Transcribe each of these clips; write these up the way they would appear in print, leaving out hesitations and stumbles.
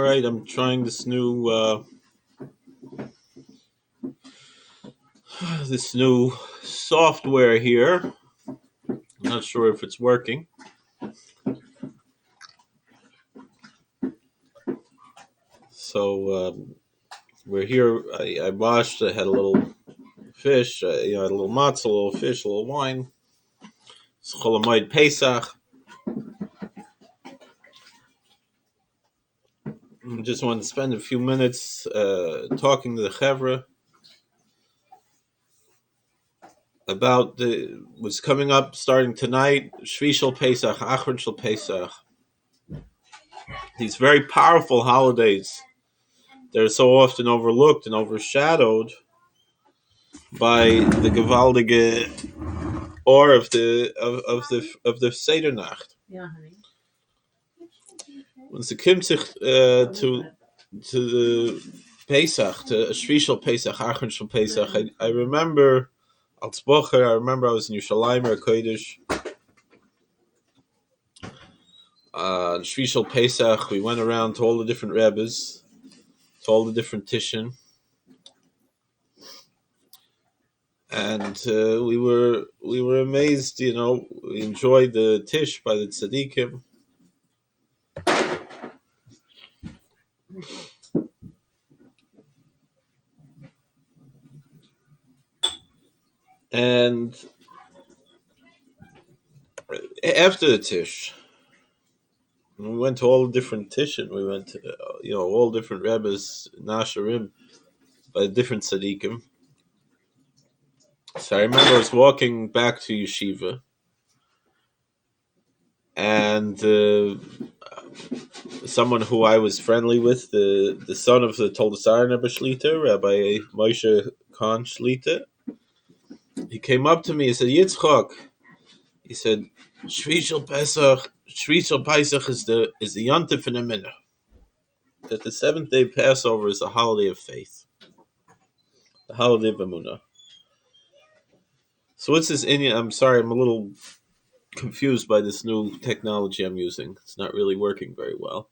right, I'm trying this new software here. I'm not sure if it's working. So we're here. I washed. I had a little fish. I had a little matzah, a little fish, a little wine. It's HaMoed Pesach. I just wanted to spend a few minutes talking to the chevra about what's coming up starting tonight. Shvii Shel Pesach, Acharon Shel Pesach. These very powerful holidays. They're so often overlooked and overshadowed by the gewaltige or of the Seder Nacht. Yeah, honey. When it comes to the Pesach, to Shvii Shel Pesach, Acharon Shel Pesach, I remember als Bocher. I remember I was in Yerushalayim or Kodesh. Shvii Shel Pesach, we went around to all the different rebbes, to all the different Tishin. And we were amazed, we enjoyed the Tish by the Tzaddikim. And after the Tish, we went to all the different Tishin. We went to, all different Rebbes, Nasharim, by the different Tzaddikim. So I remember I was walking back to Yeshiva, and someone who I was friendly with, the son of the Toldasar Rebbe Shlita, Rabbi Moshe Khan Shlita, he came up to me and said, Yitzchak, he said, Shvii Shel Pesach is the Yontif in a minute. That the 7th day Passover is a holiday of faith, the holiday of Emunah. So what's this Indian? I'm sorry, I'm a little confused by this new technology I'm using. It's not really working very well.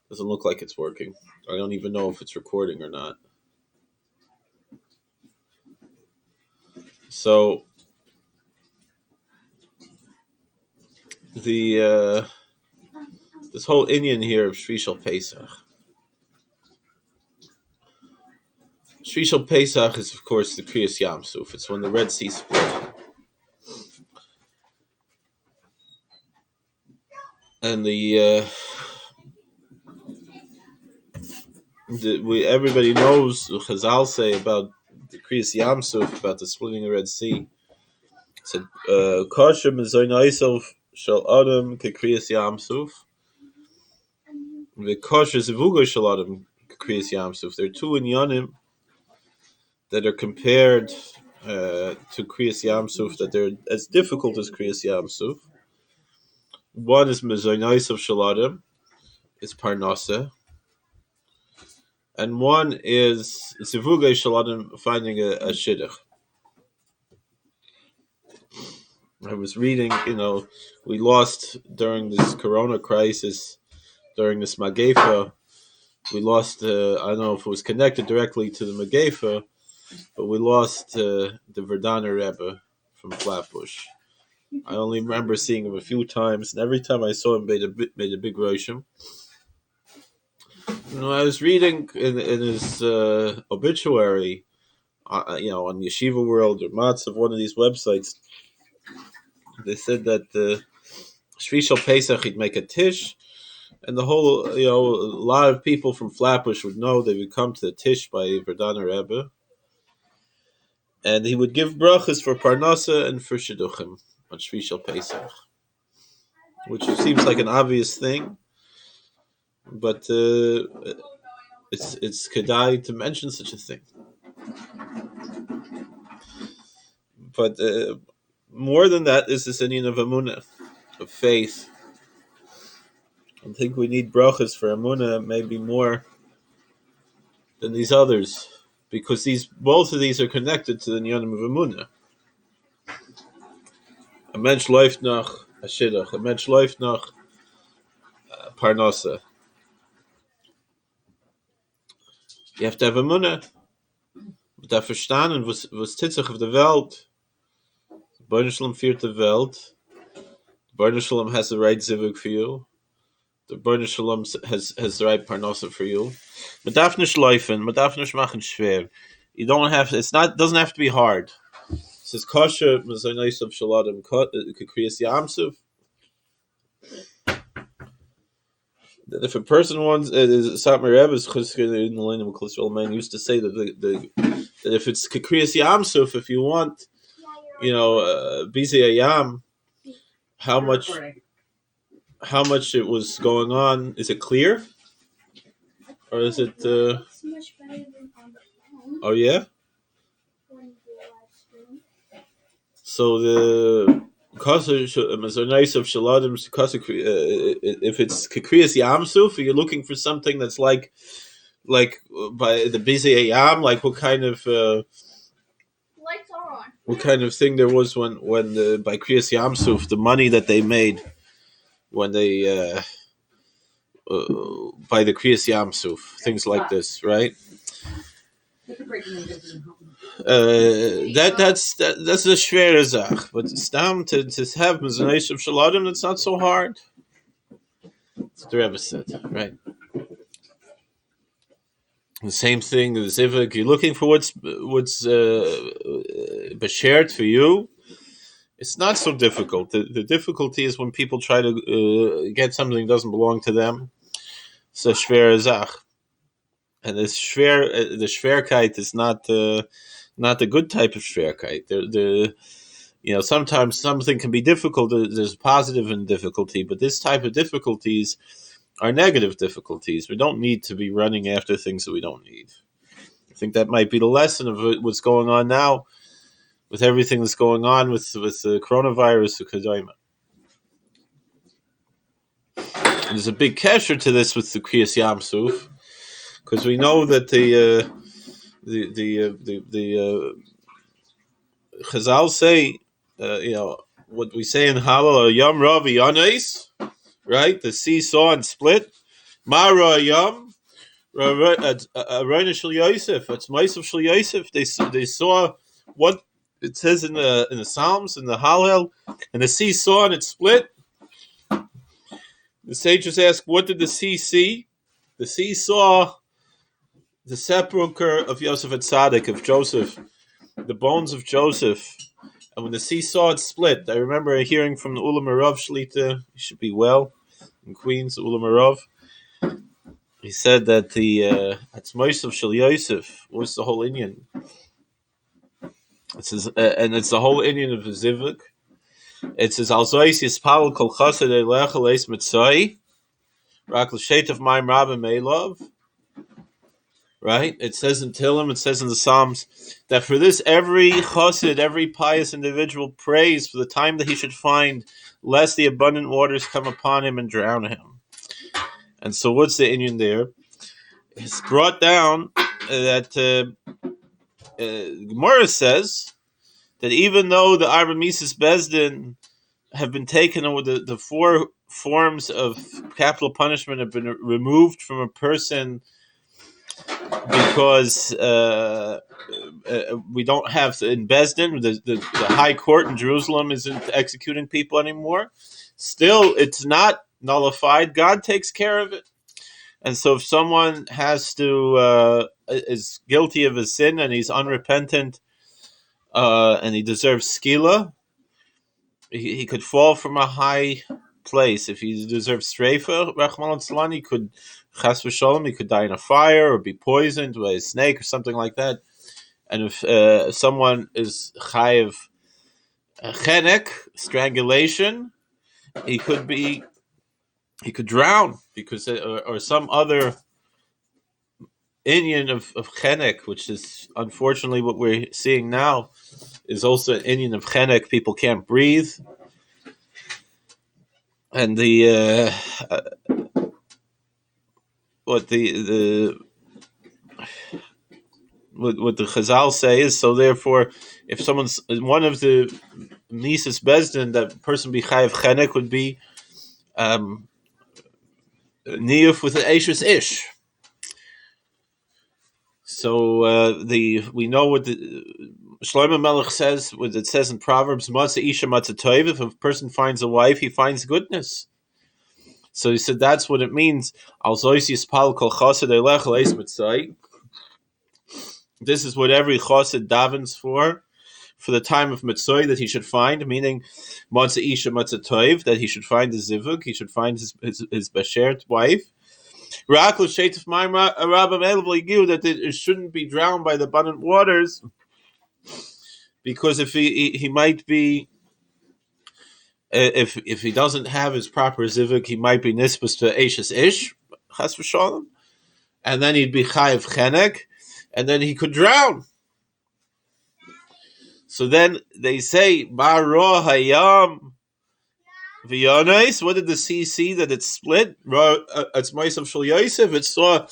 Doesn't look like it's working. I don't even know if it's recording or not. So the this whole Indian here of Shvii Shel Pesach. Shvii Shel Pesach is, of course, the Kriyas Yam Suf. It's when the Red Sea split. And everybody knows Chazal say about the Kriyas Yam Suf, about the splitting of the Red Sea. It said, Kosher mezoin oisov shel adam ke Kriyas Yam Suf. The kosher zevugo shel adam ke Kriyas Yam Suf. There are two inyanim that are compared to Kriyas Yam Suf, that they're as difficult as Kriyas Yam Suf. One is mezoin oisov shel adam, is parnasa. And one is Zivugay Shaladim, finding a shidduch. I was reading, we lost during this Corona crisis, during this Magefa, we lost, I don't know if it was connected directly to the Magefa, but we lost the Verdaner Rebbe from Flatbush. I only remember seeing him a few times, and every time I saw him, made a big roshim. I was reading in his obituary, on Yeshiva World or Matzav, one of these websites. They said that Shvii Shel Pesach, he'd make a Tish, and the whole, a lot of people from Flatbush would know. They would come to the Tish by Verdaner Rebbe, and he would give brachas for Parnasa and for Shidduchim on Shvii Shel Pesach, which seems like an obvious thing. But it's kedai to mention such a thing. But more than that is this Indian of Emunah, of faith. I think we need brachas for Emunah maybe more than these others, because both of these are connected to the Inyanim of Emunah. A mensch läuft nach a shidduch, a mensch läuft nach Parnasa. You have to have a munah. But da verstanden, was titzig of the Welt. Baruch Shalom feared the Welt. Baruch Shalom has the right zivug for you. The Baruch Shalom has the right parnasa for you. But darf nicht laufen, man darf nicht machen schwer. You don't have to, doesn't have to be hard. It says kosher nice of shaladim kriyas yamsuf. That if a person wants, Satmar Rebbe's Chuskin in the line of Cholesterol man used to say that that if it's kriyas yamsuf, if you want, bizi ayam, how much it was going on? Is it clear, or is it? It's much better than on the phone. Oh yeah. So the kosher nice of shaladim if it's kriyas yamsuf, you're looking for something that's like by the busy ayam, like what kind of lights are on. What kind of thing there was when by kriyas yamsuf, the money that they made when they by the kriyas yamsuf, things like this, right? That's a schwere Sach, but stam to have mezonais of shaladim, that's not so hard. That's what the Rebbe said, right? The same thing, the zivug. You're looking for what's beshared for you. It's not so difficult. The difficulty is when people try to get something that doesn't belong to them. It's a schwere Sach, and the schwerkeit is not the good type of schwerkeit. Sometimes something can be difficult. There's positive in difficulty, but this type of difficulties are negative difficulties. We don't need to be running after things that we don't need. I think that might be the lesson of what's going on now with everything that's going on with the coronavirus. There's a big kesher to this with the kriyas yamsuf, because we know that the Chazal say, what we say in Halal, Yom Rav Yanis, right? The sea saw and split. Mara Yom, Arayna Shel Yosef. It's Ma'asav Shel Yosef. They saw what it says in the Psalms, in the Halal, and the sea saw and it split. The sages ask, what did the sea see? The sea saw the sepulcher of Yosef Tzaddik, of Joseph, the bones of Joseph. And when the sea saw it split, I remember hearing from the Ulam Arav Shlita, he should be well, in Queens, Ulam Arav. He said that the Atzmois of Shel Yosef was the whole Indian. It says, and it's the whole Indian of the Zivuk. It says, Alzois Yispal Kol Chased Eilecha Leis Mitzai, Rak L'Shet of Maim Rabbi Meilov. Right? It says in Tillim, it says in the Psalms, that for this every chassid, every pious individual prays for the time that he should find, lest the abundant waters come upon him and drown him. And so what's the Indian there? It's brought down that Gemara says that even though the Arba Mises Bezdin have been taken, or the four forms of capital punishment have been removed from a person, because we don't have in Bezdin, the high court in Jerusalem isn't executing people anymore. Still, it's not nullified. God takes care of it. And so if someone is guilty of a sin and he's unrepentant and he deserves skila, he could fall from a high place. If he deserves streifa, Rachman al-Tzlan, he could chas v'sholem, he could die in a fire or be poisoned by a snake or something like that. And if someone is chayiv chenek, strangulation, he could drown because or some other Indian of chenek, which is unfortunately what we're seeing now, is also an Indian of chenek. People can't breathe. And what the Chazal say is, so therefore, if someone's one of the Mises Bezdin, that person be chayiv chenek would be niyuf with an Eishes Ish. So we know what the Shlomo Melech says. What it says in Proverbs: "Matzah isha matzah tov." If a person finds a wife, he finds goodness. So he said that's what it means. Al zois yispal kol chassid elech leis mitzay. This is what every chassid davens for the time of mitzay, that he should find, meaning matzah isha matzah tov, that he should find his zivug, he should find his bashert wife. That it shouldn't be drowned by the abundant waters, because if he might be, if he doesn't have his proper zivuk, he might be nispus to Eishes Ish, chas v'shalom, and then he'd be chayiv chenek, and then he could drown. So then they say, Baro hayam v'yonais. What did the sea see that it split? It's Ma'asav Shel Yosef. It saw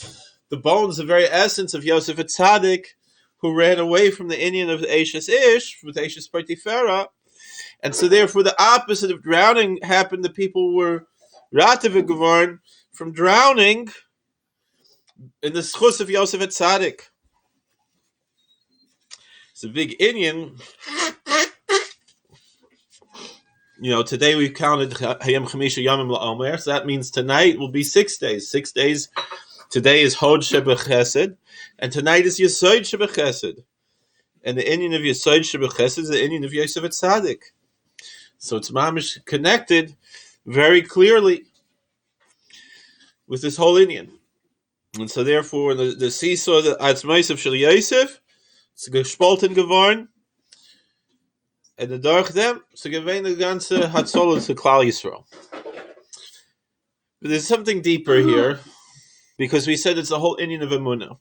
the bones, the very essence of Yosef Tzaddik, who ran away from the Indian of Eishes Ish with Eishes Partifera. And so therefore the opposite of drowning happened. The people were rativ gevorn from drowning in the schus of Yosef Tzaddik. It's a big Indian. Today we've counted Hayam Chamisha Yamim LaOmer, so that means tonight will be 6 days. 6 days. Today is Hod Shebechesed, and tonight is Yesod Shebechesed. And the Indian of Yesod Shebechesed is the Indian of Yosef Tzaddik. So it's mamish connected very clearly with this whole Indian. And so therefore the sea saw the Atzmais of Shel Yosef, it's gespalten geworden, and the durch them, so gewein the ganze Hatzolah to Klal Yisrael. But there's something deeper here, because we said it's the whole Indian of Emunah.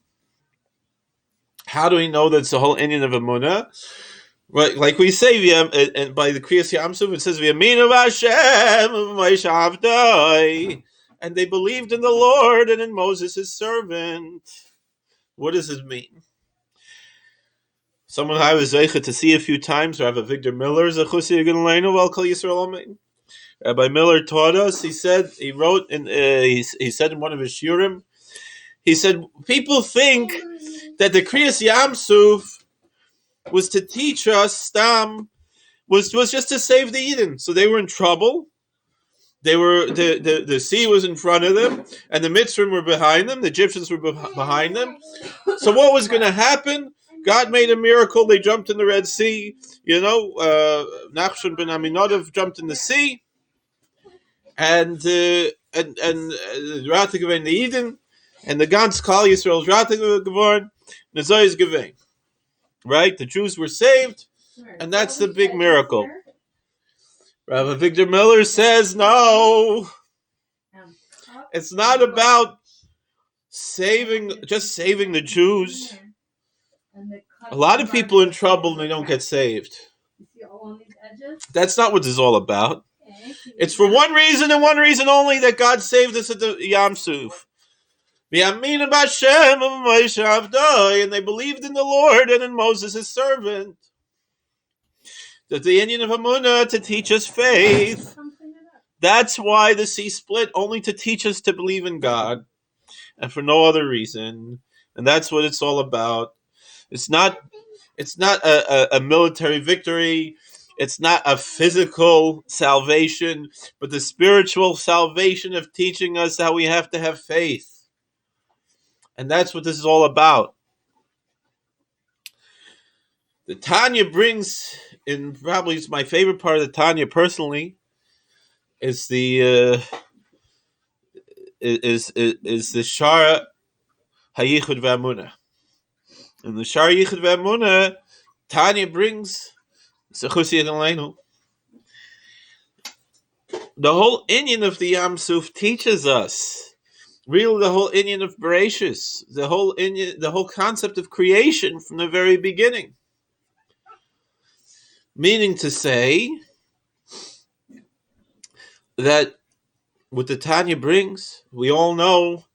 How do we know that it's the whole Indian of Emunah? Right, like we say, and by the Kriyas Yamsuf, it says, "V'yaminu Hashem Moshe Avdai," and they believed in the Lord and in Moses, his servant. What does it mean? Someone I was zeicha to see a few times, Rabbi Victor Miller, Zachusi Yigin Wel Kol Yisrael Amen. Rabbi Miller taught us. He said he wrote in he said in one of his shiurim, he said people think that the Kriyas Yamsuf was to teach us Stam, was just to save the Eden. So they were in trouble. They were the sea was in front of them, and the Mitzrim were behind them. The Egyptians were behind them. So what was going to happen? God made a miracle. They jumped in the Red Sea. Nachshon ben Aminadav jumped in the sea, and Ratig in the Eden, and the Gans Kal Yisrael's Ratig Gevon, Nazoy's Gevein. Right? The Jews were saved, and that's the big miracle. Rabbi Victor Miller says, no, it's not about just saving the Jews. A lot of people in trouble and they don't get saved. That's not what this is all about. It's for one reason and one reason only, that God saved us at the Yam Suf. And they believed in the Lord and in Moses, his servant. That the Indian of Hamunah to teach us faith. That's why the sea split, only to teach us to believe in God, and for no other reason. And that's what it's all about. It's not a military victory. It's not a physical salvation, but the spiritual salvation of teaching us how we have to have faith. And that's what this is all about. The Tanya brings, in probably it's my favorite part of the Tanya personally, is the Shara Hayichud V'Amunah. And the Shara Yichud V'Amunah, Tanya brings Sechusi Aleinu. The whole Inyan of the Yam Suf teaches us. Really, the whole Inyan of Bereshis, the whole concept of creation from the very beginning. Meaning to say that what the Tanya brings, we all know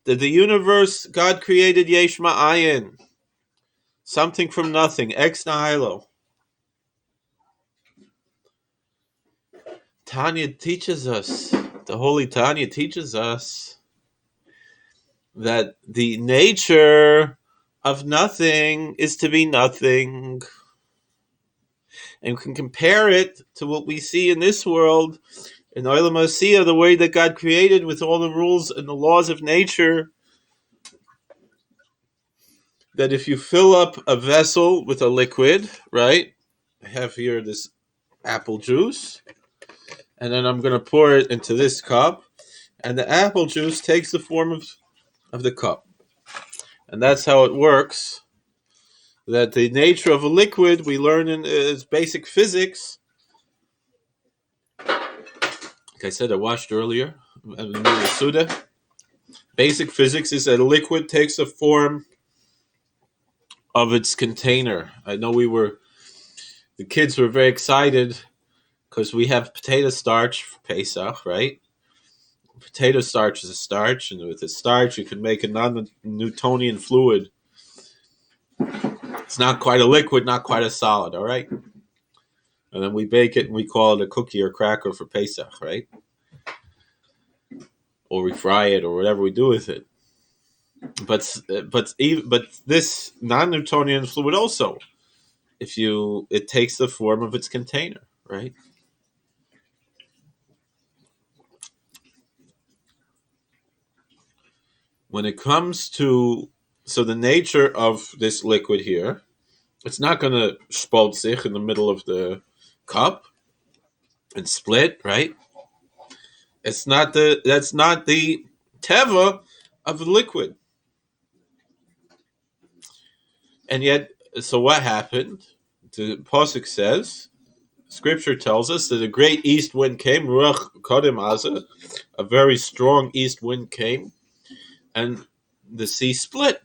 that the universe, God created Yesh Ma'ayin, something from nothing, ex nihilo. Tanya teaches us, the Holy Tanya teaches us that the nature of nothing is to be nothing. And we can compare it to what we see in this world, in Olam Asiyah, the way that God created with all the rules and the laws of nature, that if you fill up a vessel with a liquid, right? I have here this apple juice, and then I'm going to pour it into this cup, and the apple juice takes the form of the cup. And that's how it works. That the nature of a liquid, we learn in basic physics. Like I said, I watched earlier, Suda. Basic physics is that a liquid takes the form of its container. I know the kids were very excited because we have potato starch for Pesach, right? Potato starch is a starch, and with the starch you can make a non-Newtonian fluid. It's not quite a liquid, not quite a solid, all right? And then we bake it and we call it a cookie or cracker for Pesach, right? Or we fry it or whatever we do with it. But this non-Newtonian fluid also, it takes the form of its container, right? When it comes to the nature of this liquid here, it's not going to spalt sich in the middle of the cup and split, right? That's not the teva of the liquid. And yet, so what happened? The Pesach says, Scripture tells us that a great east wind came, Ruach Kodim Azah, a very strong east wind came, and the sea split.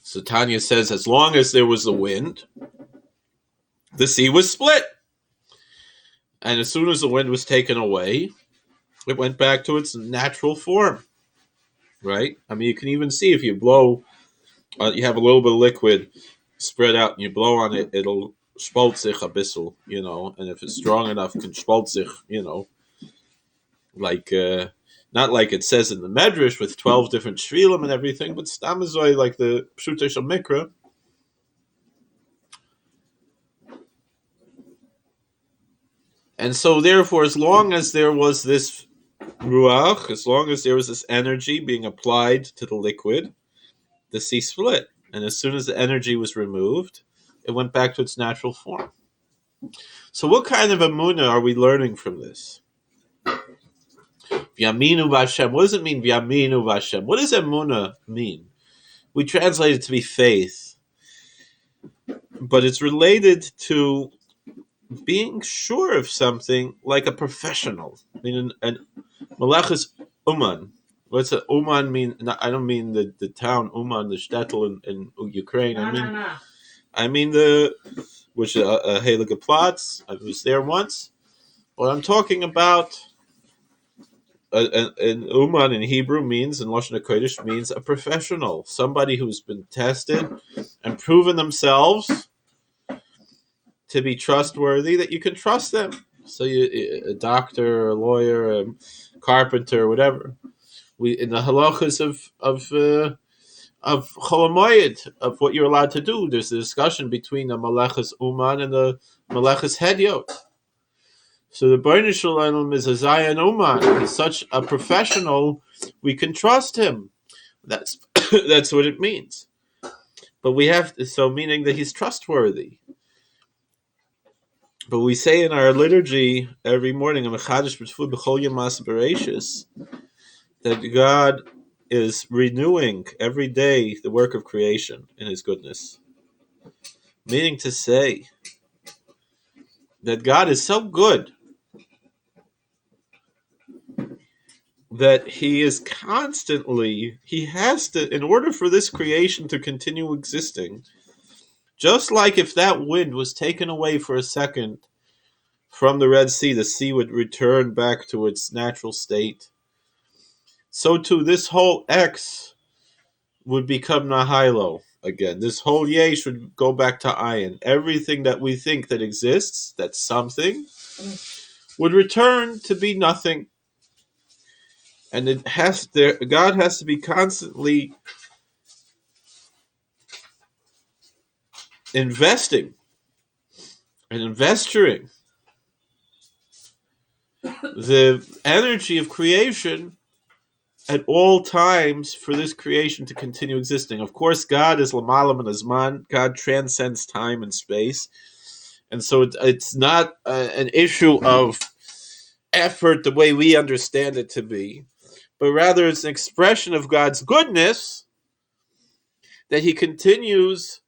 So Tanya says, as long as there was a wind, the sea was split. And as soon as the wind was taken away, it went back to its natural form, right? I mean, you can even see if you blow, you have a little bit of liquid spread out and you blow on it, it'll spalt sich a bissel, and if it's strong enough, it can spalt sich, like, not like it says in the Medrash with 12 different shvilim and everything, but stamazoi, like the Pshutei Shel Mikra. And so, therefore, as long as there was this ruach, as long as there was this energy being applied to the liquid, the sea split. And as soon as the energy was removed, it went back to its natural form. So what kind of emunah are we learning from this? V'yaminu v'Hashem. What does it mean, v'yaminu v'Hashem? What does emunah mean? We translate it to be faith. But it's related to being sure of something like a professional. I mean, an malachas uman. What's a uman mean? I don't mean the town Uman, the shtetl in Ukraine. I mean the which Heilige Platz. I was there once. What I'm talking about, an Uman in Hebrew means, in Lashon HaKodesh means a professional, somebody who's been tested and proven themselves to be trustworthy, that you can trust them. So a doctor, a lawyer, a carpenter, whatever. We in the halachas of Chol HaMoed, of what you're allowed to do. There's a discussion between the malachas uman and the malachas hedyot. So the Bnei Shalom is a Zayin uman. He's such a professional, we can trust him. That's that's what it means. But we have to, so meaning that he's trustworthy. But we say in our liturgy every morning, that God is renewing every day the work of creation in his goodness. Meaning to say that God is so good that he is constantly, he has to, in order for this creation to continue existing, just like if that wind was taken away for a second from the sea would return back to its natural state. So too, this whole X would become Nahilo again. This whole Yesh would go back to Ayin. Everything that we think that exists, that's something, would return to be nothing. and God has to be constantly investing and investing the energy of creation at all times for this creation to continue existing. Of course, God is Lamalam and Azman. God transcends time and space. And so it's not an issue of effort the way we understand it to be, but rather it's an expression of God's goodness that he continues,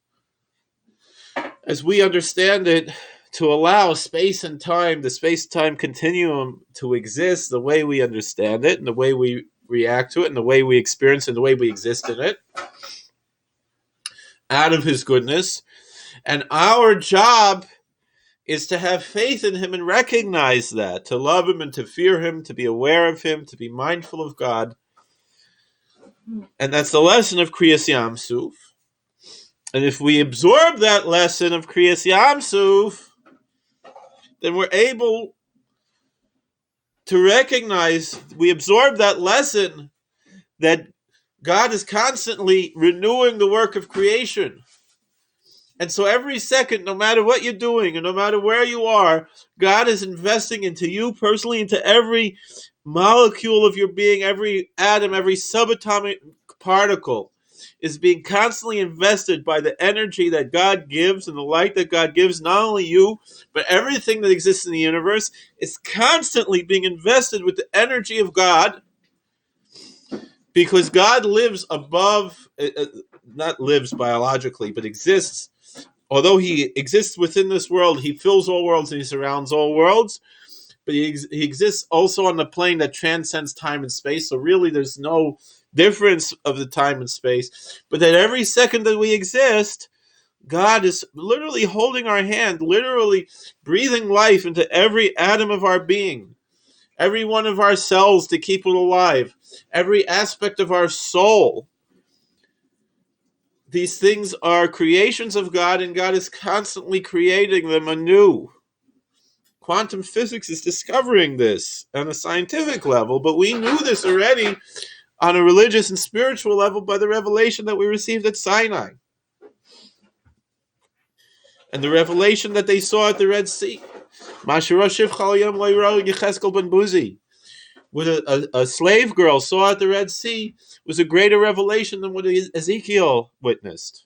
as we understand it, to allow space and time, the space-time continuum, to exist the way we understand it and the way we react to it and the way we experience it and the way we exist in it, out of his goodness. And our job is to have faith in him and recognize that, to love him and to fear him, to be aware of him, to be mindful of God. And that's the lesson of Kriyas Yam Suf. And if we absorb that lesson of Kriyas Yam Suf, then we're able to recognize, we absorb that lesson that God is constantly renewing the work of creation. And so every second, no matter what you're doing and no matter where you are, God is investing into you personally, into every molecule of your being, every atom, every subatomic particle is being constantly invested by the energy that God gives and the light that God gives. Not only you, but everything that exists in the universe is constantly being invested with the energy of God, because God lives above, not lives biologically, but exists. Although he exists within this world, he fills all worlds and he surrounds all worlds, but he exists also on the plane that transcends time and space. So really there's no difference of the time and space, but that every second that we exist, God is literally holding our hand, literally breathing life into every atom of our being, every one of our cells to keep it alive, every aspect of our soul. These things are creations of God, and God is constantly creating them anew. Quantum physics is discovering this on a scientific level, but we knew this already on a religious and spiritual level by the revelation that we received at Sinai. And the revelation that they saw at the Red Sea. What a slave girl saw at the Red Sea was a greater revelation than what Ezekiel witnessed.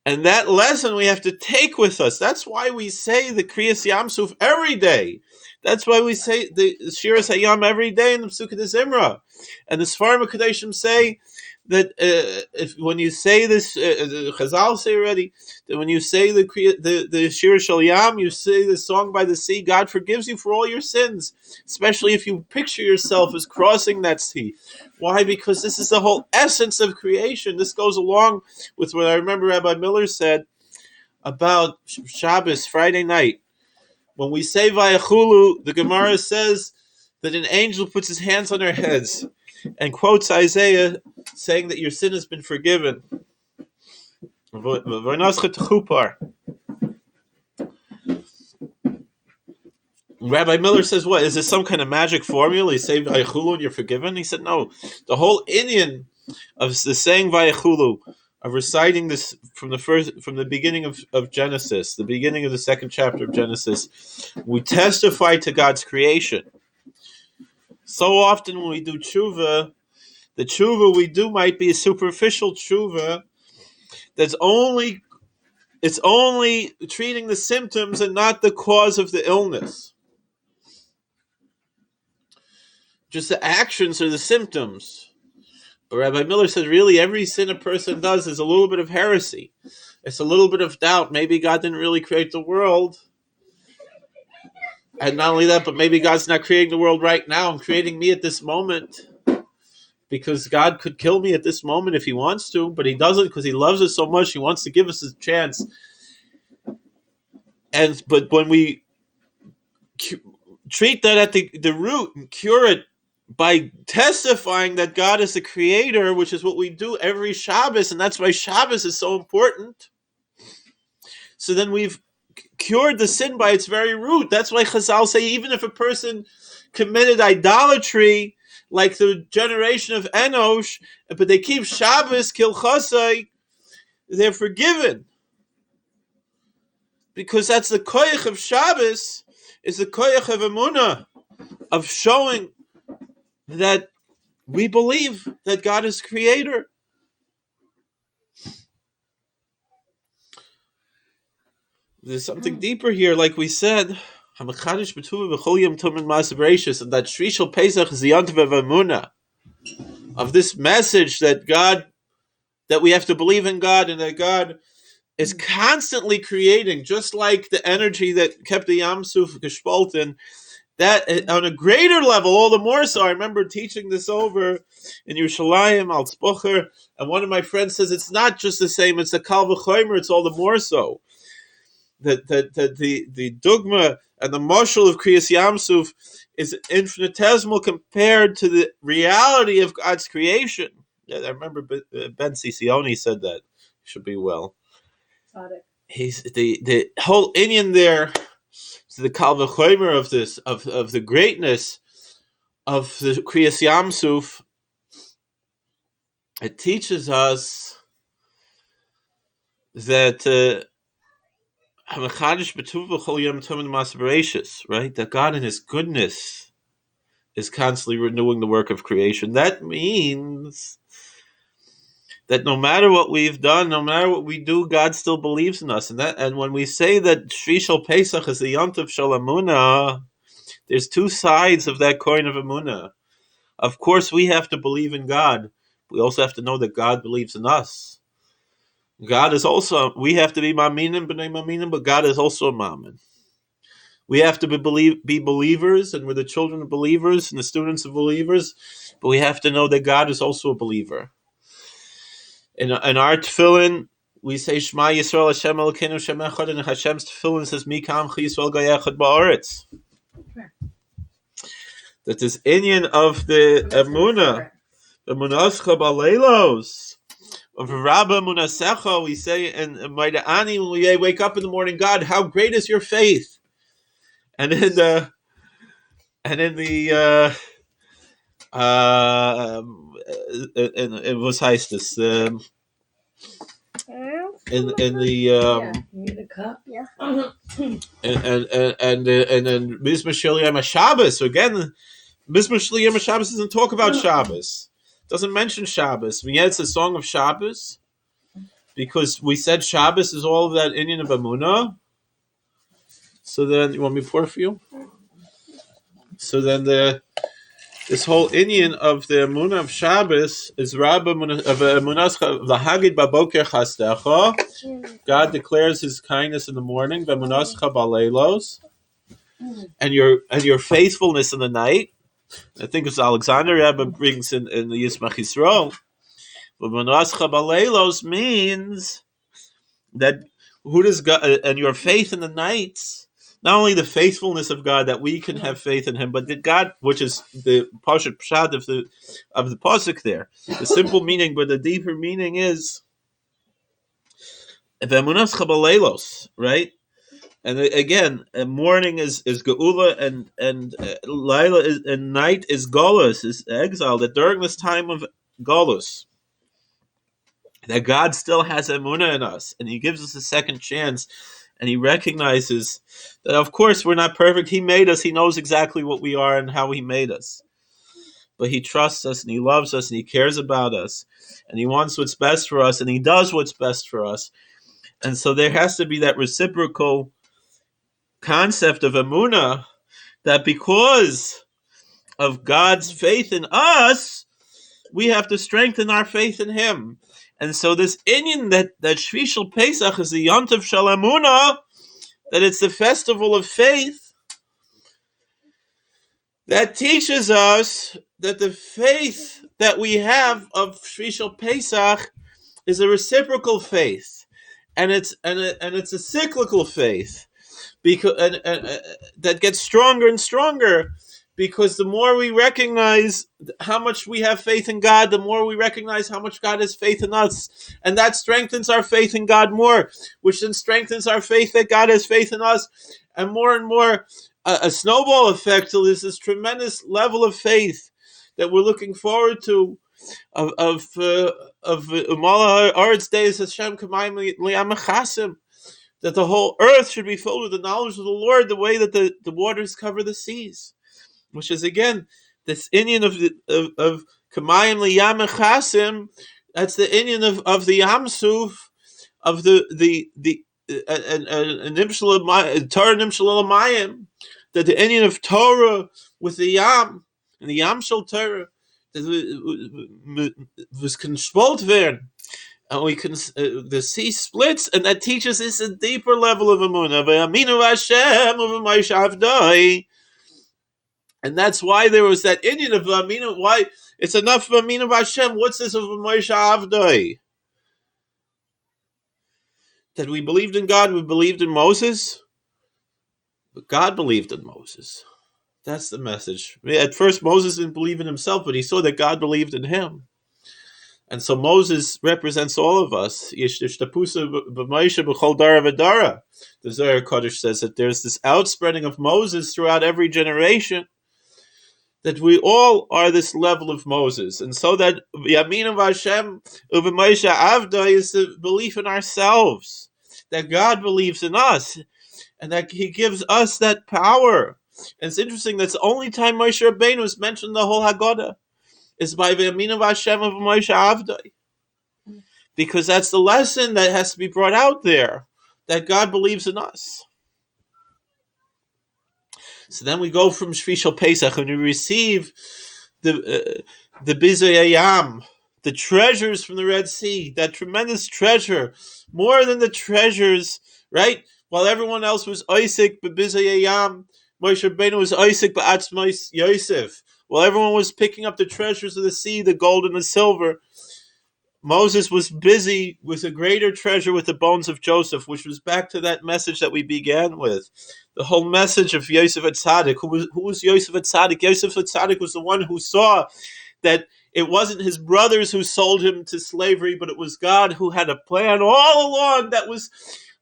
And that lesson we have to take with us. That's why we say the Kriyas Yam Suf every day. That's why we say the Shiras Hayam every day in the Pesukah de Zimra. And the Sfarim HaKadoshim say that when you say this, the Chazal say already, that when you say the Shir Shel Yam, you say the song by the sea, God forgives you for all your sins, especially if you picture yourself as crossing that sea. Why? Because this is the whole essence of creation. This goes along with what I remember Rabbi Miller said about Shabbos, Friday night. When we say Vayachulu, the Gemara says that an angel puts his hands on their heads and quotes Isaiah saying that your sin has been forgiven. Rabbi Miller says, what, is this some kind of magic formula? You say Vayachulu and you're forgiven? He said, no. The whole Indian of the saying Vayachulu, of reciting this from the beginning of Genesis, the beginning of the second chapter of Genesis, we testify to God's creation. So often when we do tshuva, the tshuva we do might be a superficial tshuva that's only treating the symptoms and not the cause of the illness. Just the actions are the symptoms. But Rabbi Miller says, really, every sin a person does is a little bit of heresy. It's a little bit of doubt. Maybe God didn't really create the world. And not only that, but maybe God's not creating the world right now and creating me at this moment. Because God could kill me at this moment if he wants to, but he doesn't because he loves us so much. He wants to give us a chance. But when we treat that at the root and cure it by testifying that God is the creator, which is what we do every Shabbos, and that's why Shabbos is so important. So then we've cured the sin by its very root. That's why Chazal say even if a person committed idolatry like the generation of Enosh, but they keep Shabbos kilchasai, they're forgiven. Because that's the koyach of Shabbos, is the koyach of Emunah, of showing that we believe that God is creator. There's something deeper here, like we said. And that Shvii Shel Pesach is the yontiv of Emunah, of this message that God, that we have to believe in God, and that God is constantly creating, just like the energy that kept the Yam Suf gespalten, that on a greater level, all the more so. I remember teaching this over in Yerushalayim, Al Tzpocher, and one of my friends says it's not just the same, it's the Kal V'chomer, it's all the more so. That the dogma and the marshal of Kriyas Yamsuf is infinitesimal compared to the reality of God's creation. Yeah, I remember Ben Sisioni said that. Should be well. He's the whole Indian there. So the Kal V'chomer of this of the greatness of the Kriyas Yamsuf. It teaches us that. Right? That God in His goodness is constantly renewing the work of creation. That means that no matter what we've done, no matter what we do, God still believes in us. And when we say that Shvii Shel Pesach is the yontiv shel Emunah, there's two sides of that coin of Emunah. Of course, we have to believe in God. We also have to know that God believes in us. God is also, we have to be maminim, b'nei maminim, but God is also a mamin. We have to be believers, and we're the children of believers and the students of believers, but we have to know that God is also a believer. In our tefillin, we say Shema Yisrael Hashem Elokeinu Hashem Echad, and Hashem's tefillin says Mi Kamchi Yisrael Gayechad Ba'aretz. That this inyan of the Emunah, the Munascha Baleilos, of Rabba Munasecha, we say in Maida'ani, when we wake up in the morning, God, how great is your faith? And in the it was heistus in the cup, yeah. and then Mizmor Shel Yom Shabbos. So again, Mizmor Shel Yom Shabbos doesn't talk about Shabbos. Doesn't mention Shabbos. Yeah, it's a song of Shabbos because we said Shabbos is all of that inyan of Emunah. So then, you want me to pour for you? So then this whole inyan of the Emunah of Shabbos is Rabba of Emunah of the Hagid Baboker Chastecha. God declares His kindness in the morning, V'Emunascha Baleilos, and your faithfulness in the night. I think it's Alexander Rebbe brings in the Yismach Yisrael. But V'Emunascha Baleilos means that who does God, and your faith in the nights. Not only the faithfulness of God, that we can have faith in Him, but that God, which is the Pashat Pshat of the pasuk there, the simple meaning, but the deeper meaning is V'Emunascha Baleilos, right? And again, morning is Geula, and Laila and night is Golus, is exile. That during this time of Golus, that God still has Emunah in us, and He gives us a second chance, and He recognizes that, of course, we're not perfect. He made us. He knows exactly what we are and how He made us. But He trusts us, and He loves us, and He cares about us, and He wants what's best for us, and He does what's best for us. And so there has to be that reciprocal concept of Emunah, that because of God's faith in us, we have to strengthen our faith in Him. And so this inyan that Shvii Shel Pesach is the yontiv shel Emunah, that it's the festival of faith, that teaches us that the faith that we have of Shvii Shel Pesach is a reciprocal faith, and it's a cyclical faith, because that gets stronger and stronger, because the more we recognize how much we have faith in God, the more we recognize how much God has faith in us, and that strengthens our faith in God more, which then strengthens our faith that God has faith in us, and more a snowball effect till there's this tremendous level of faith that we're looking forward to of Umala Arts Days Hashem Kamayim Liamachasim, that the whole earth should be filled with the knowledge of the Lord, the way that the waters cover the seas, which is again this Indian of Kamayim Liamachasim. That's the Indian of the Yamsuf, of the Torah Nimshal Mayim, that the Indian of Torah with the Yam and the Yam Shel Torah was controlled werden, and we can the sea splits, and that teaches us a deeper level of emunah. And that's why there was that Indian of Amina. Why it's enough of Amina Hashem. What's this of Moshe Avdai? That we believed in God, we believed in Moses, but God believed in Moses. That's the message. At first, Moses didn't believe in himself, but he saw that God believed in him. And so Moses represents all of us. The Zohar Kodesh says that there's this outspreading of Moses throughout every generation, that we all are this level of Moses. And so that Yamin of Hashem over Moshe Avda is the belief in ourselves, that God believes in us, and that he gives us that power. And it's interesting, that's the only time Moshe Rabbeinu is mentioned in the whole Haggadah, is by Yamin of Hashem of Moshe Avda. Because that's the lesson that has to be brought out there, that God believes in us. So then we go from Shvii Shel Pesach and we receive the Bizay Yam, the treasures from the Red Sea, that tremendous treasure, more than the treasures, right? While everyone else was Isaac, but Bizay Yam, Moshe Rabbeinu was Isaac, but Atzmais Yosef. While everyone was picking up the treasures of the sea, the gold and the silver, Moses was busy with a greater treasure, with the bones of Joseph, which was back to that message that we began with. The whole message of Yosef HaTzadik. Who was Yosef HaTzadik? Yosef HaTzadik was the one who saw that it wasn't his brothers who sold him to slavery, but it was God who had a plan all along that was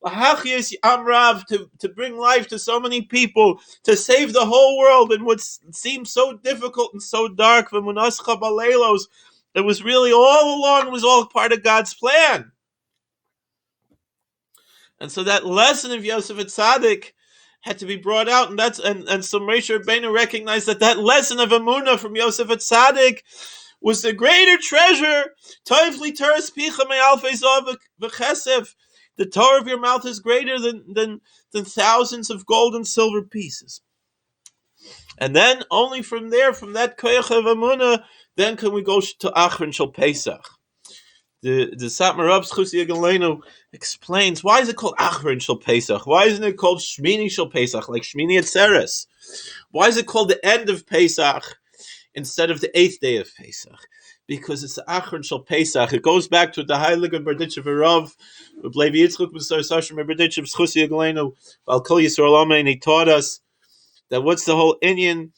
Amrav, to bring life to so many people, to save the whole world in what seemed so difficult and so dark. It was really all along, it was all part of God's plan. And so that lesson of Yosef HaTzadik had to be brought out, and so Moshe Rabbeinu recognized that lesson of Emunah from Yosef HaTzadik was the greater treasure. The Torah of your mouth is greater than thousands of gold and silver pieces. And then only from there, from that koyach of Emunah, then can we go to Acharon Shel Pesach. The Satmar Rav Zchus Yigalenu explains, why is it called Acharon Shel Pesach? Why isn't it called Shmini Shel Pesach, like Shmini Atzeres? Why is it called the end of Pesach instead of the 8th day of Pesach? Because it's Acharon Shel Pesach. It goes back to the Heilige Berditchev Rav, Levi Yitzchak B'Sar Sashim Berditchev Zchus Yigalenu, Al Kol Yisrael Amen. He taught us that what's the whole inyan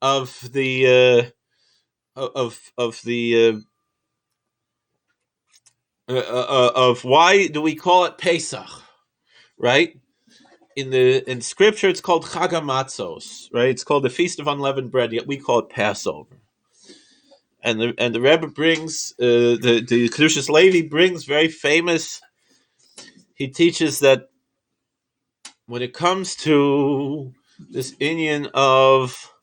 of the of why do we call it Pesach, right? In scripture it's called Chag HaMatzos, right? It's called the Feast of Unleavened Bread, yet we call it Passover. And the Rebbe brings the Kedushas Levi brings very famous. He teaches that when it comes to this inyan of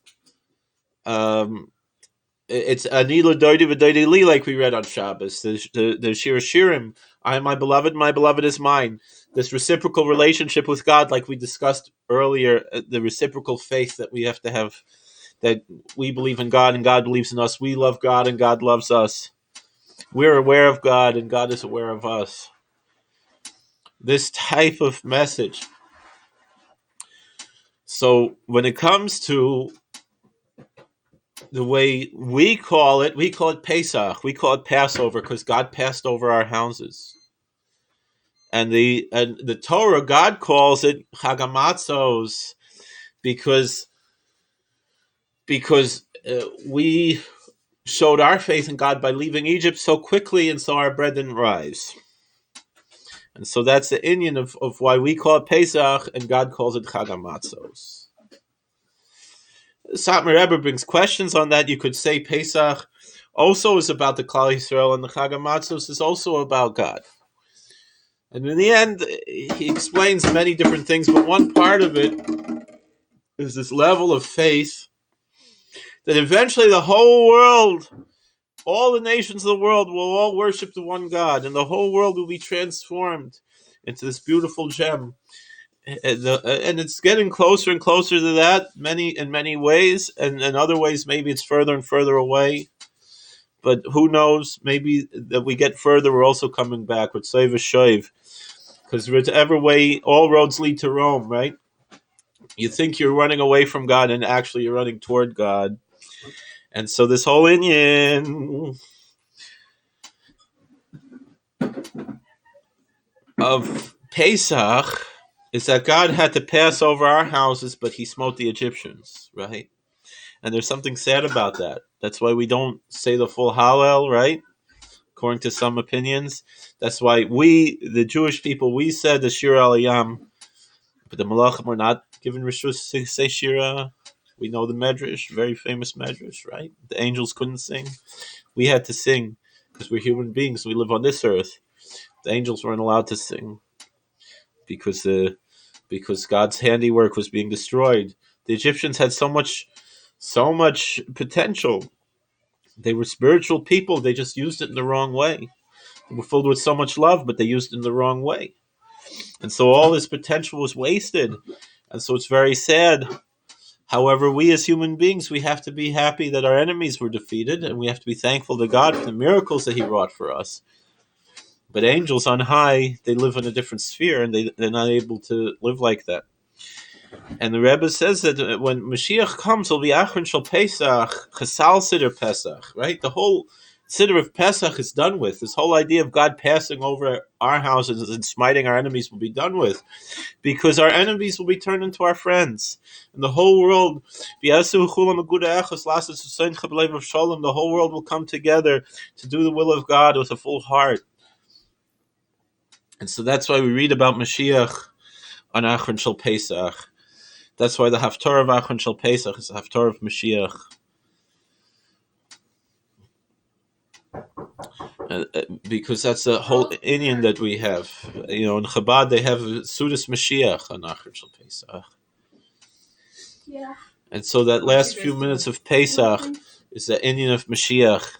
it's Anila Doidi V'Doidi Li, like we read on Shabbos, the Shir Shirim, I am my beloved is mine. This reciprocal relationship with God, like we discussed earlier, the reciprocal faith that we have to have, that we believe in God and God believes in us. We love God and God loves us. We're aware of God and God is aware of us. This type of message. So when it comes to the way we call it Pesach, we call it Passover, because God passed over our houses. And the Torah, God calls it Chag HaMatzos, because we showed our faith in God by leaving Egypt so quickly, and so our bread didn't rise. And so that's the inyan of why we call it Pesach, and God calls it Chag HaMatzos. Satmar Rebbe brings questions on that. You could say Pesach also is about the Klal Yisrael, and the Chag HaMatzos is also about God. And in the end, he explains many different things, but one part of it is this level of faith that eventually the whole world, all the nations of the world, will all worship the one God, and the whole world will be transformed into this beautiful gem. And it's getting closer and closer to that, in many ways, and in other ways maybe it's further and further away. But who knows? Maybe that we get further, we're also coming back with Seiv Shoiv, because whichever way, all roads lead to Rome, right? You think you're running away from God, and actually you're running toward God. And so this whole Inyan of Pesach is that God had to pass over our houses, but he smote the Egyptians, right? And there's something sad about that. That's why we don't say the full Hallel, right? According to some opinions. That's why we, the Jewish people, we said the Shir Aliyam, but the Malachim were not given Rishus to say Shira. We know the Medrash, very famous Medrash, right? The angels couldn't sing. We had to sing because we're human beings. We live on this earth. The angels weren't allowed to sing because God's handiwork was being destroyed. The Egyptians had so much potential. They were spiritual people. They just used it in the wrong way. They were filled with so much love, but they used it in the wrong way. And so all this potential was wasted. And so it's very sad. However, we as human beings, we have to be happy that our enemies were defeated, and we have to be thankful to God for the miracles that he wrought for us. But angels on high, they live in a different sphere, and they're not able to live like that. And the Rebbe says that when Mashiach comes, it'll be Acharon Shel Pesach, Chasal Siddur Pesach, right? The whole Siddur of Pesach is done with. This whole idea of God passing over our houses and smiting our enemies will be done with, because our enemies will be turned into our friends. And the whole world, the whole world will come together to do the will of God with a full heart. And so that's why we read about Mashiach on Acharon Shel Pesach. That's why the Haftarah of Acharon Shel Pesach is the Haftarah of Mashiach. Because that's the whole Inyan that we have. In Chabad they have Sudas Mashiach on Acharon Shel Pesach. Yeah. And so that last few minutes of Pesach is the Inyan of Mashiach,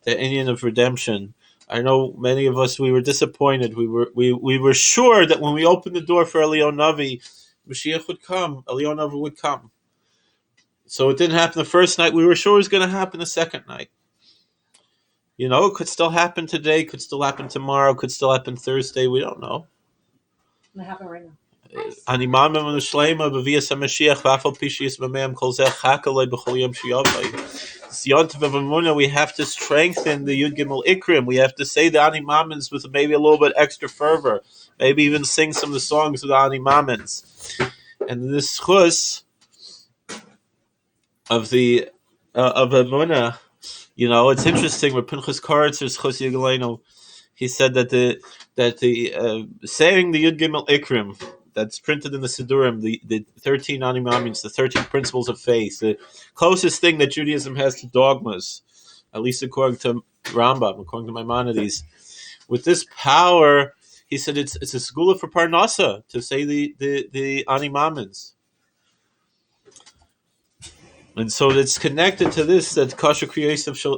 the Inyan of redemption. I know many of us, we were disappointed. We were sure that when we opened the door for Eliyahu Navi, Mashiach would come, Eliyahu Navi would come. So it didn't happen the first night. We were sure it was going to happen the second night. It could still happen today, could still happen tomorrow, could still happen Thursday. We don't know. It happened right now. We have to strengthen the Yud Gimel Ikrim. We have to say the Ani Mamins with maybe a little bit extra fervor. Maybe even sing some of the songs of the Ani Mamins. And this chus of the Emunah, it's interesting. With Pinchas Koritzer's chus Yigaleinu, he said that the saying the Yud Gimel Ikrim that's printed in the Siddurim, the 13 Ani Mamins, the 13 principles of faith, the closest thing that Judaism has to dogmas, at least according to Rambam, according to Maimonides. With this power, he said it's a segula for Parnasa to say the Ani Mamins. And so it's connected to this, that Kasha Kriyas of Shel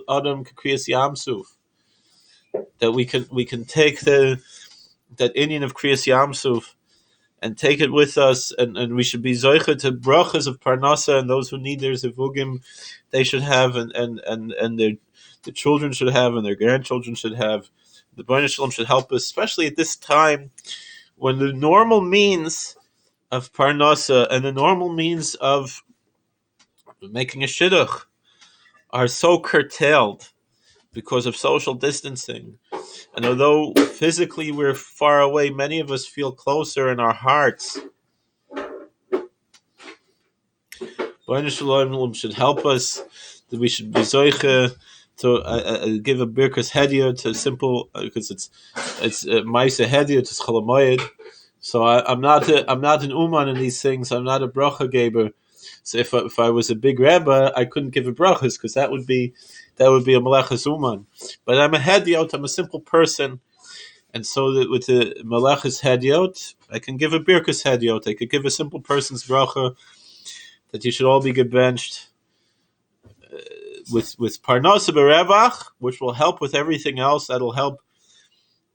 Adam Kriyas Yamsuf, that we can take that Inyan of Kriyas Yamsuf and take it with us, and we should be zoicha to brachas of Parnasa, and those who need their zivugim, they should have, and their children should have, and their grandchildren should have. The Bnei Shalom should help us, especially at this time when the normal means of Parnasa and the normal means of making a shidduch are so curtailed because of social distancing. And although physically we're far away, many of us feel closer in our hearts. Bnei Shalom should help us, that we should be zoiche to give a birkas hediya to simple, because it's Maisa hediya to HaMoed. So I'm not an uman in these things. I'm not a bracha geber. So if I was a big rabbi, I couldn't give a brachas because that would be a malachas uman. But I'm a hediot. I'm a simple person, and so that with the malachas hediot, I can give a birkas hediot. I could give a simple person's bracha that you should all be gebenched with parnasa berevach, which will help with everything else. That'll help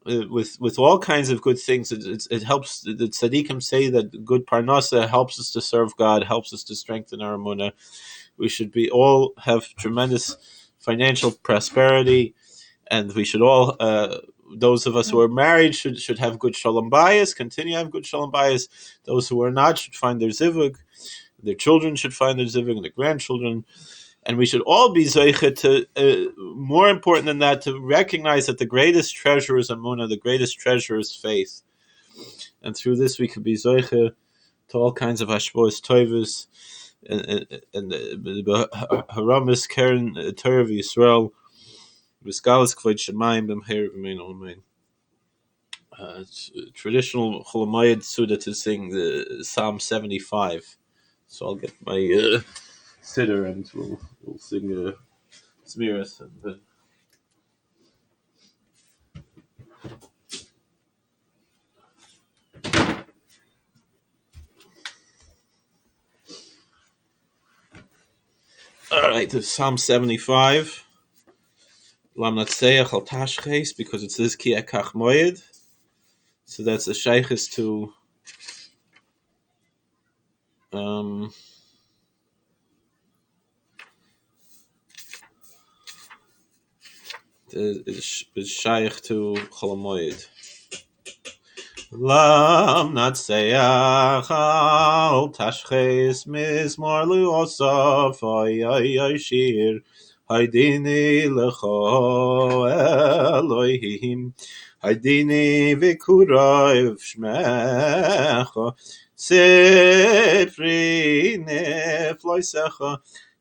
with all kinds of good things. It helps. The tzaddikim say that good parnasa helps us to serve God, helps us to strengthen our emunah. We should be all have tremendous financial prosperity, and we should all. Those of us who are married should have good shalom bayis, continue to have good shalom bayis. Those who are not should find their zivug. Their children should find their zivug, and their grandchildren. And we should all be zeicha to, more important than that, to recognize that the greatest treasure is emunah, the greatest treasure is faith. And through this we could be zeicha to all kinds of hashpos tovus, and haramis keren Torah Yisrael, v'skalas kvod shemayim b'mheir v'mein olamein. It's traditional HaMoed Suda to sing the Psalm 75. So I'll get my sitter and we'll sing Smiras. And all right, to Psalm 75. Lam Natseach al Tashches, because it says Ki HaMoed. So that's a shaykhis to is shaykh to Chol HaMoed. Lam Natseach al Tashches Mizmor Lu'osaf Ay Shir Haydini Lecho Elohim Haydini V'Kurayv Shmecha Sifri Nefloisecha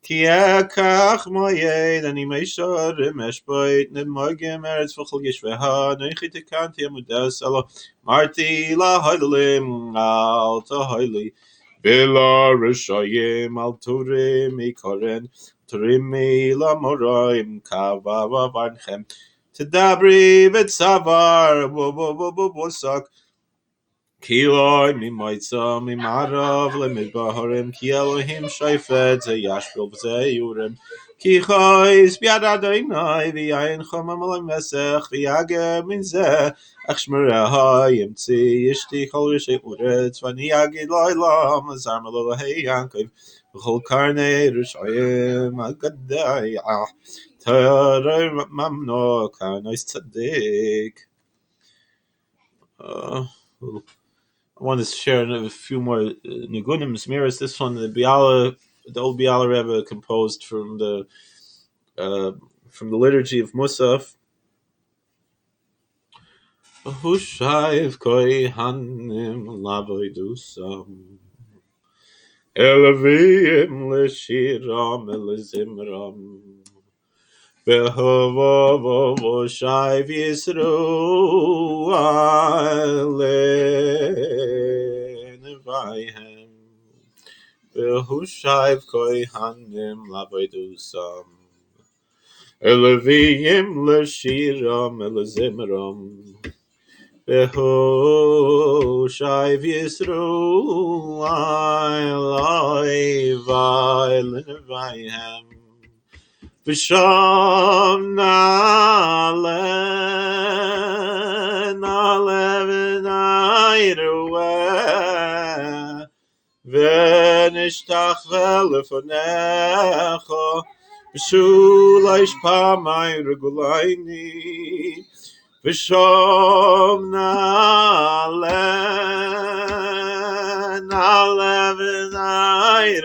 Ki HaMoed Ani Meisharim Eshbait Nemogim Eretz V'chol Yishveha Noichi Tekanti Amudas Elo Marti La Hoilim Al Tahoili Villa Rishayim Al Turim Ikoren Turimi La Moraim Kava Vanchem Tadabri Vitsavar Wosak Kiloi Mimaitza Mimarav Lemidbaharim Ki Elohim Shaifet Zeyashvil Zeyurim Ki Chois Biadadoinai V'yayin Chomam Al Mesech V'yager Min Zeh Achshmereha Yimtzi Yishti Chol Rishei Uretz V'ani Yagid Loilam Azar Malolahei Yankov V'chol Karnei Rishayim Agadai Tarei Mamno Karnois Tzadik. I want to share a few more nigunim smiras. This one, the old Biala Rebbe composed from the liturgy of Musaf. Hushayiv koi hanim lavoidusam elavim leshiram elazimram Behovo Shaiv Yisru Vayhem Behushav Koi Hanim Lavaidusam Elevim Leshiram Elazimram Behushav Yisru Vayhem V'sham na'ale v'nayrueh v'nishtachve lefonecha v'shulaish pamay regulayni v'sham na'ale v'nayrueh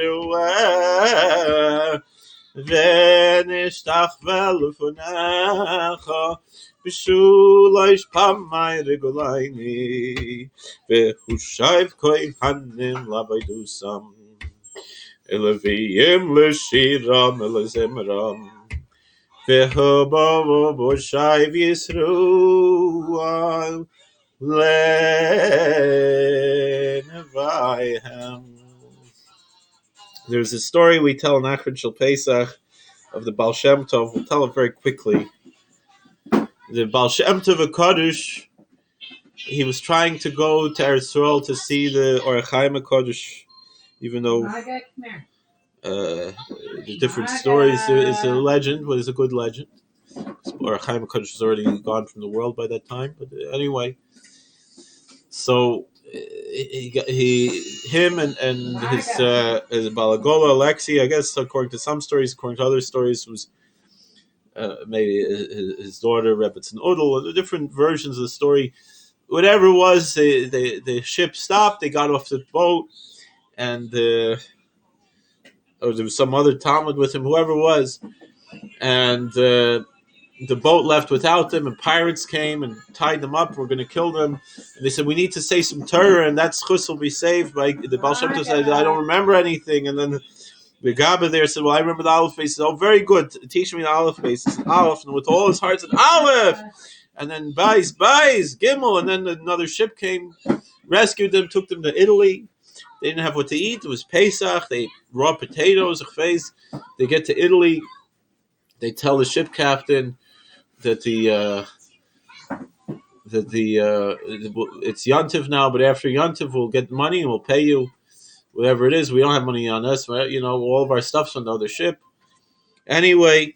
V'nishtachve lefonecha b'shulaish pamay regulayni v'hushayv koi hanim lavaydusam eleviyim l'shiram elazimram v'hobo shayv yisru lenevayhem. There's a story we tell in Acharon Shel Pesach of the Baal Shem Tov. We'll tell it very quickly. The Baal Shem Tov HaKadosh, he was trying to go to Eretz Yisrael to see the Orachaim HaKadosh, even though the different stories. It's a legend, but it's a good legend. Orachaim HaKadosh was already gone from the world by that time. But anyway, so him and his Balagola Alexei, I guess according to some stories, according to other stories, was maybe his daughter Rebbetzin Udal. The different versions of the story, whatever it was, the ship stopped. They got off the boat, and or there was some other Talmud with him, whoever it was, and the boat left without them, and pirates came and tied them up. We're going to kill them. And they said, we need to say some Torah, and that chus will be saved. By the Baal Shem Tov said, I don't remember anything. And then the Gabba there said, well, I remember the Aleph base. He said, oh, very good. Teach me the Aleph base. He said, Aleph. And with all his heart, said, Aleph. And then Bais, Gimel. And then another ship came, rescued them, took them to Italy. They didn't have what to eat. It was Pesach. They ate raw potatoes. They get to Italy. They tell the ship captain that it's Yontiv now, but after Yontiv we'll get money and we'll pay you whatever it is. We don't have money on us, right? All of our stuff's on the other ship. Anyway,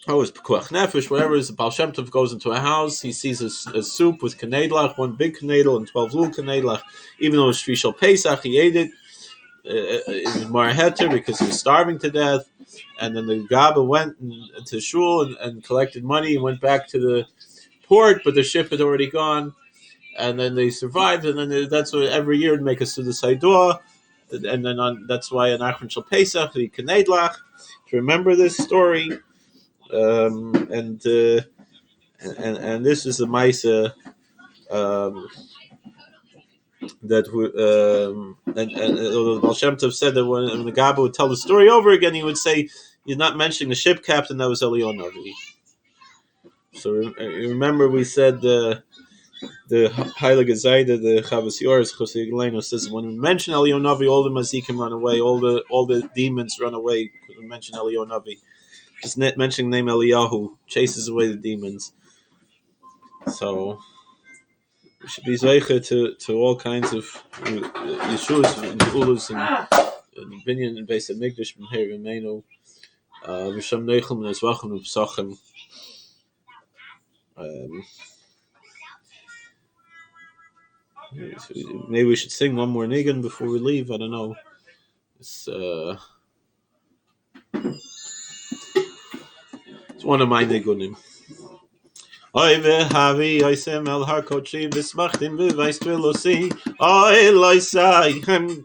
it's Pekuach Nefesh, whatever it is. The Baal Shem Tov goes into a house. He sees a soup with kanedlach, one big kanedl and 12 little kanedlach. Even though it was Shvii Shel Pesach, he ate it. It was Mar Heter because he was starving to death. And then the Gabba went to Shul and collected money and went back to the port, but the ship had already gone. And then they survived, and then that's what every year would make a Suda Saidua. And then that's why in Acharon Shel Pesach, the Kanedlach, to remember this story. And this is the Maisa that the Baal Shem Tov said that when the Gabba would tell the story over again, he would say, "You're not mentioning the ship captain. That was Eliyahu Navi." So remember, we said the Heilige Zayda, the Chavas Yoris, Chosei Galeno says when we mention Eliyahu Navi, all the Mazikim run away, all the demons run away. Because we mention Eliyahu Navi, just mentioning the name Eliyahu chases away the demons. So we should be zeicher to all kinds of Yeshuas and Geulas and Binyan and Beis Hamikdash from here in Meinu. V'sham Neichel and Ezvachim and Pesachim. Maybe we should sing one more nigun before we leave. I don't know. It's one of my nigunim. Oy vehavi oysem el har kochi v'smachtim v'vayst v'losi oy loysayhem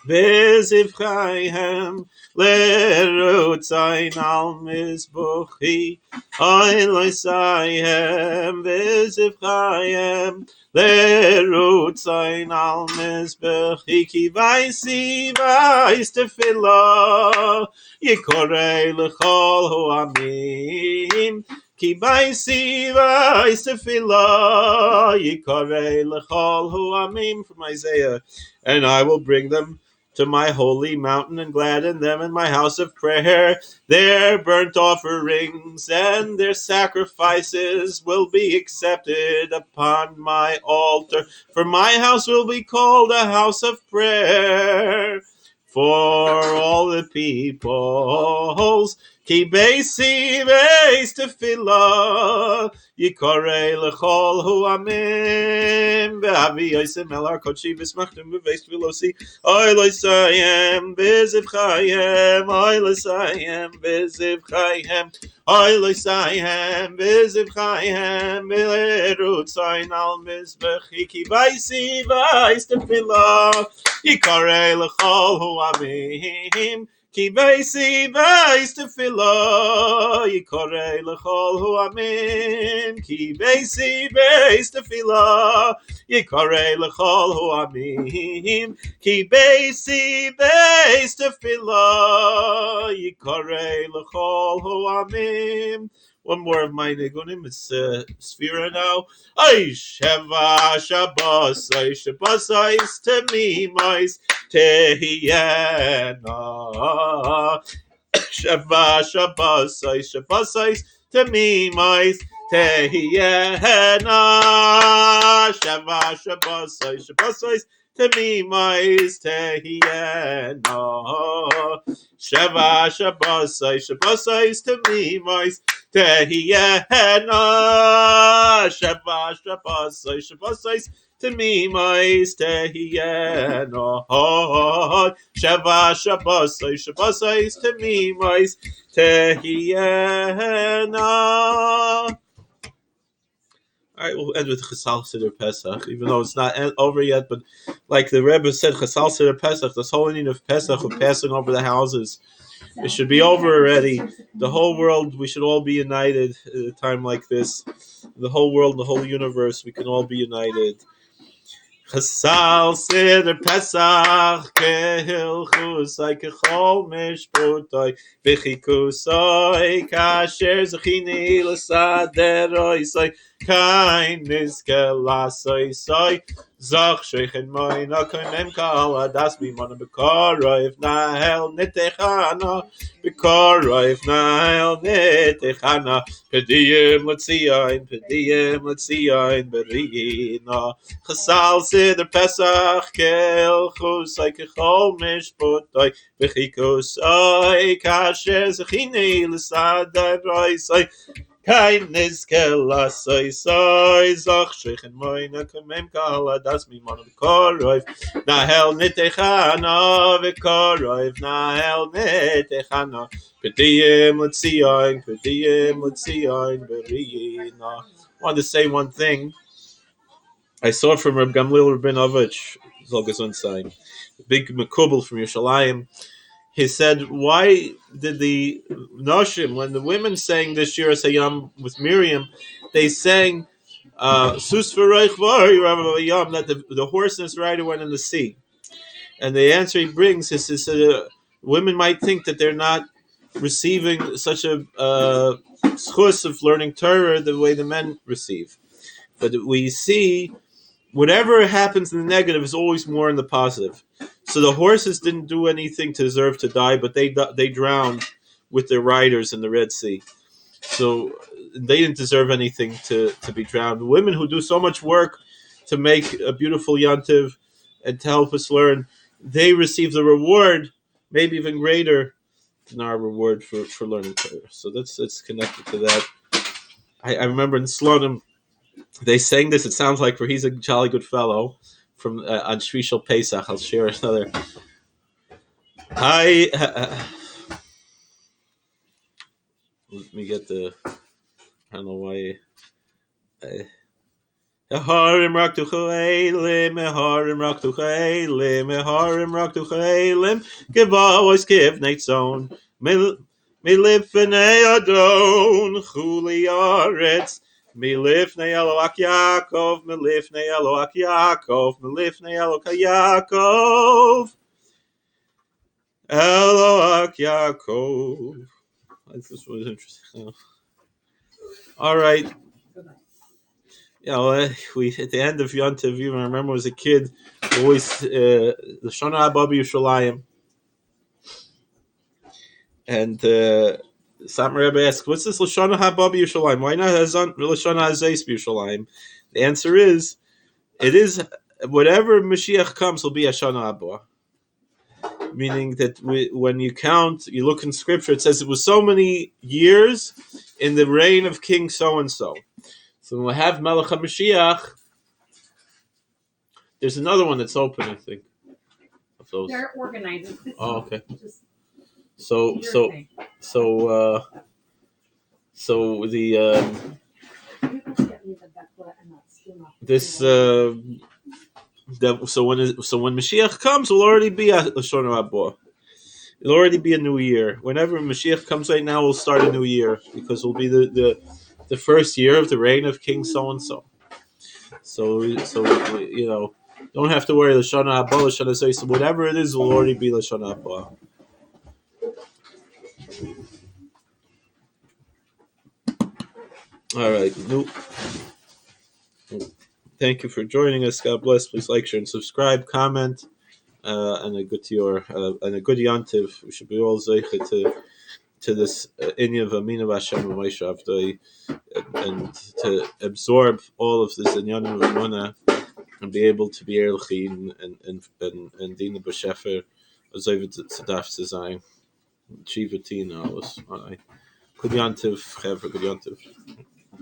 v'zivchayhem lerutzayin al mizbuchi oy loysayhem v'zivchayhem lerutzayin al mizbuchi ki vaysi vayst tefillah yikorei l'chol ho'amim Ki baisi vais tefillah yikarei lechol hu amim from Isaiah, and I will bring them to my holy mountain and gladden them in my house of prayer. Their burnt offerings and their sacrifices will be accepted upon my altar, for my house will be called a house of prayer for all the peoples. Ki beisi veis tefillah yikarei lechol hu amim ve'avi yosem el har kodeshi v'smachtim v'veis tefillosi oy loysayem v'zivchayem oy loysayem v'zivchayem oy loysayem v'zivchayem v'lerutzayin al mizbechi ki beisi veis tefillah yikarei lechol hu amim Ki beisi veis tefillah Yikorei l'chol hu'amim ki beisi beis tefila. Yikorei l'chol hu'amim ki beisi beis tefila. Yikorei l'chol hu'amim. One more of my nigunim. It's Shvii now. Ay Sheva Shabbos, ay Shabbos, ay Temimos Tehiyena. Sheva Shabbos, ay Shabbos, ay Temimos Tehiyena. Sheva Shabbos, ay Shabbos, ay Temimos Tehiyena. Sheva Shabbos, ay Shabbos, ay Temimos Tehiyena. Sheva Shabbos, ay Shabbos, ay Temimos Tehiyena. Sheva Shabbos, ay Shabbos, ay Temimos Tehiyena. All right, we'll end with Chasal Seder Pesach, even though it's not over yet. But like the Rebbe said, Chasal Seder Pesach, this whole meaning of Pesach, of passing over the houses, it should be over already. The whole world, we should all be united at a time like this. The whole world, the whole universe, we can all be united. Chasal Seder Pesach kehilchusai kechol mishputoi v'chikusoi kasher zechini l'saderoisoi kindness kelasoi soi zach shechen moina koimem kal adas bimona bekorov nahel nitechana bekorov nahel nitechana pediyim l'tzion berina Chasal Seder Pesach kehilchusai kechol mishputoi v'chikusoi kasher zechini l'saderoisoi kindness kelasoi soi zach shechen moina kamem kala das mi mon korov nahel nitechana v'korov nahel nitechana pediyim l'tzion berina. I wanted to say one thing. I saw from Reb Gamliel Rabinovich, Zolgazun sign, big Mekubal from Yerushalayim. He said, why did the Noshim, when the women sang this Shir Sayam with Miriam, they sang Sus v'roich v'ari that the horse and its rider went in the sea. And the answer he brings is women might think that they're not receiving such a schus of learning Torah the way the men receive. But we see whatever happens in the negative is always more in the positive. So the horses didn't do anything to deserve to die, but they drowned with their riders in the Red Sea. So they didn't deserve anything to be drowned. Women who do so much work to make a beautiful yontiv and to help us learn, they receive the reward, maybe even greater than our reward for learning Torah. So that's connected to that. I remember in Slonim, they sang this. It sounds like he's a jolly good fellow from on Shvii Shel Pesach. I'll share another. Let me get the. I don't know why. Harim raktu chaylim, harim raktu chaylim, harim raktu chaylim. Give always give Neitzon. Milifnei Adon chuli aretz. Milifnei Eloach Yaakov, Milifnei Eloach Yaakov, Milifnei Eloach Yaakov, Eloach Yaakov. This was interesting. All right. We at the end of Yom Tov, I remember as a kid, always the Shana Haba B'Yerushalayim, and Satmar Rebbe asked, "What's this Lashana Haba B'Yerushalayim? Why not Lashana Hazais B'Yerushalayim?" The answer is, it is whatever Mashiach comes will be Shana Haba. Meaning that when you count, you look in Scripture, it says it was so many years in the reign of King so and so. So when we have Melech HaMashiach, there's another one that's open, I think. They're organized. Oh, okay. So the this so when Mashiach comes, will already be a Lashon Haba. It'll already be a new year. Whenever Mashiach comes right now, we'll start a new year because it'll be the first year of the reign of King so and so. So don't have to worry. Lashana Haba, Lashana Zayis. So whatever it is, will already be Lashana Haba. All right. Thank you for joining us. God bless. Please like, share, and subscribe. Comment. And a good yantiv. We should be all zeicha to this inyan of Amina Vashem and Moshe Avdoi, and to absorb all of this inyan of Amuna and be able to be erlchi and dina b'shefer azovet tzedaf tzayin shiva tina alles. Good yantiv, good yantiv.